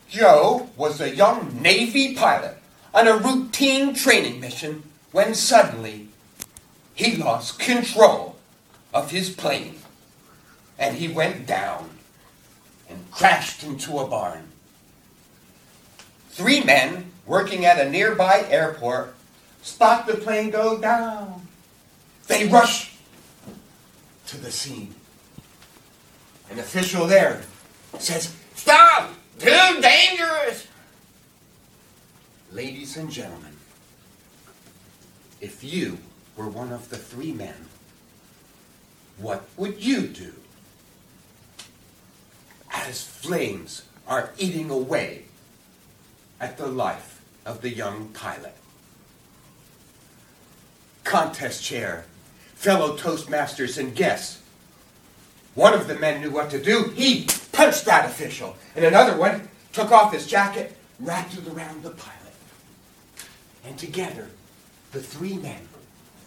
Joe was a young Navy pilot on a routine training mission when suddenly he lost control of his plane and he went down and crashed into a barn. 3 men working at a nearby airport spot the plane go down. They rush to the scene. An official there says, "Stop! Too dangerous!" Ladies and gentlemen, if you were one of the 3 men, what would you do? As flames are eating away at the life of the young pilot. Contest chair, fellow Toastmasters and guests. One of the men knew what to do. He punched that official. And another one took off his jacket, wrapped it around the pilot. And together, the 3 men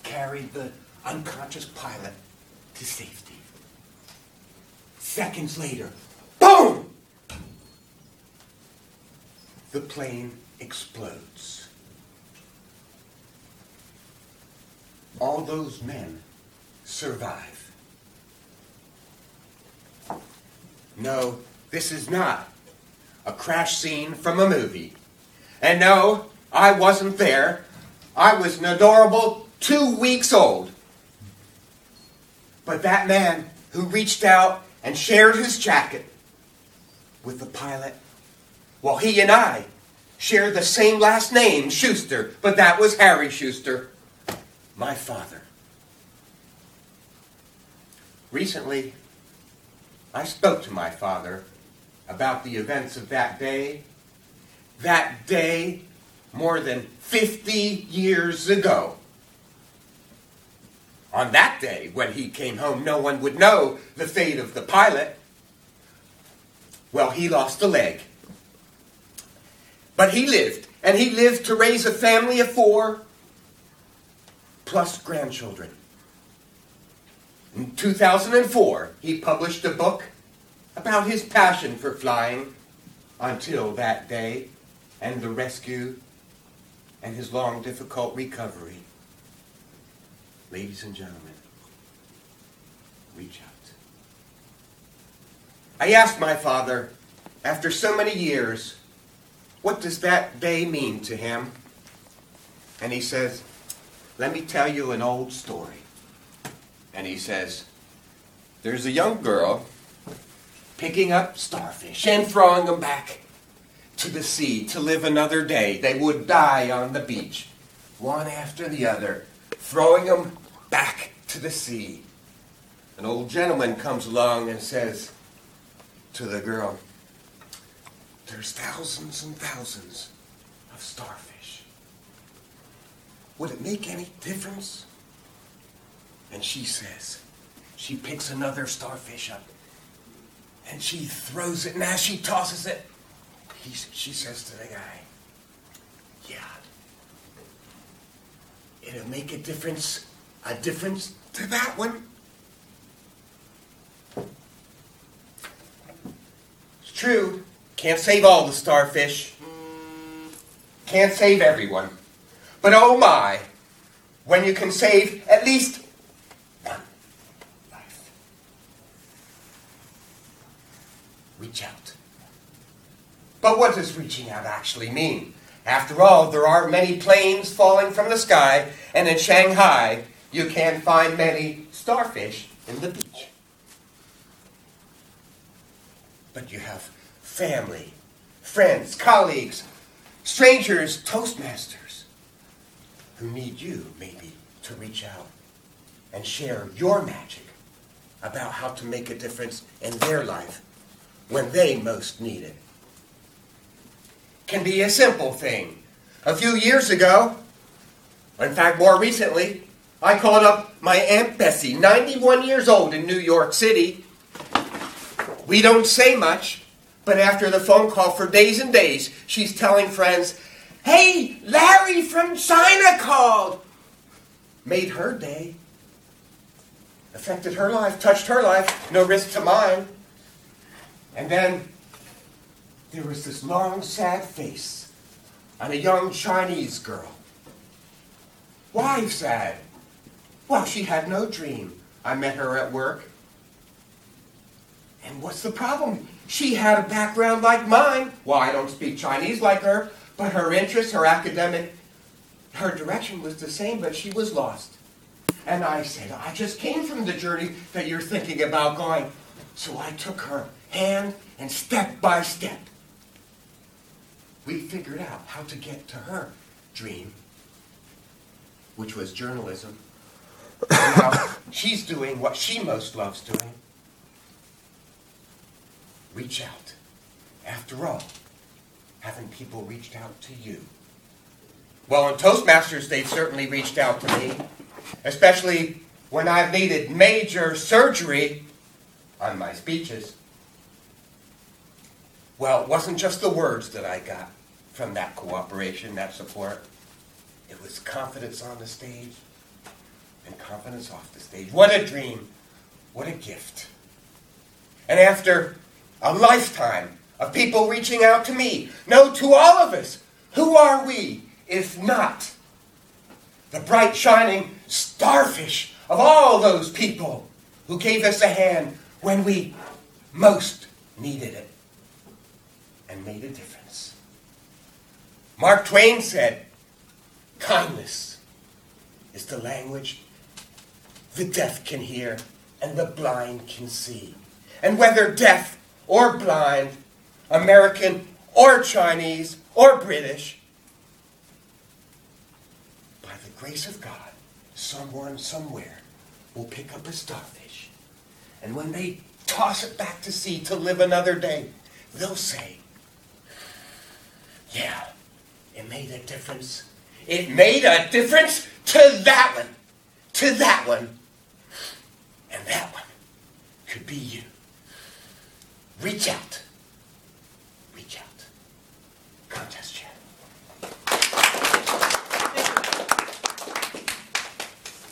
carried the unconscious pilot to safety. Seconds later, boom! The plane explodes. All those men survive. No, this is not a crash scene from a movie. And no, I wasn't there. I was an adorable 2 weeks old. But that man who reached out and shared his jacket with the pilot, well, he and I share the same last name, Schuster, but that was Harry Schuster, my father. Recently, I spoke to my father about the events of that day more than 50 years ago. On that day, when he came home, no one would know the fate of the pilot. Well, he lost a leg. But he lived, and he lived to raise a family of 4, plus grandchildren. In 2004, he published a book about his passion for flying until that day and the rescue and his long, difficult recovery. Ladies and gentlemen, reach out. I asked my father, after so many years, what does that day mean to him? And he says, "Let me tell you an old story." And he says, there's a young girl picking up starfish and throwing them back to the sea to live another day. They would die on the beach, one after the other, throwing them back to the sea. An old gentleman comes along and says to the girl, "There's thousands and thousands of starfish. Would it make any difference?" And she says, she picks another starfish up and she throws it, and as she tosses it, she says to the guy, "Yeah, it'll make a difference to that one." It's true, can't save all the starfish, can't save everyone, but oh my, when you can save at least one life. Reach out. But what does reaching out actually mean? After all, there are many planes falling from the sky, and in Shanghai, you can find many starfish in the beach. But you have family, friends, colleagues, strangers, Toastmasters, who need you, maybe, to reach out and share your magic about how to make a difference in their life when they most need it. Can be a simple thing. A few years ago, in fact more recently, I called up my Aunt Bessie, 91 years old in New York City. We don't say much, but after the phone call for days and days, she's telling friends, "Hey, Larry from China called." Made her day. Affected her life, touched her life, no risk to mine. And then there was this long, sad face on a young Chinese girl. Why sad? Well, she had no dream. I met her at work. And what's the problem? She had a background like mine. Well, I don't speak Chinese like her, but her interests, her academic, her direction was the same, but she was lost. And I said, I just came from the journey that you're thinking about going. So I took her hand and step by step, we figured out how to get to her dream, which was journalism. And now she's doing what she most loves doing. Reach out. After all, haven't people reached out to you? Well, in Toastmasters, they've certainly reached out to me, especially when I've needed major surgery on my speeches. Well, it wasn't just the words that I got from that cooperation, that support. It was confidence on the stage and confidence off the stage. What a dream. What a gift. And after a lifetime of people reaching out to me, no, to all of us, who are we if not the bright, shining starfish of all those people who gave us a hand when we most needed it and made a difference? Mark Twain said, kindness is the language the deaf can hear and the blind can see. And whether deaf or blind, American or Chinese or British, by the grace of God, someone somewhere will pick up a starfish. And when they toss it back to sea to live another day, they'll say, yeah, it made a difference. It made a difference to that one, and that one could be you. Reach out.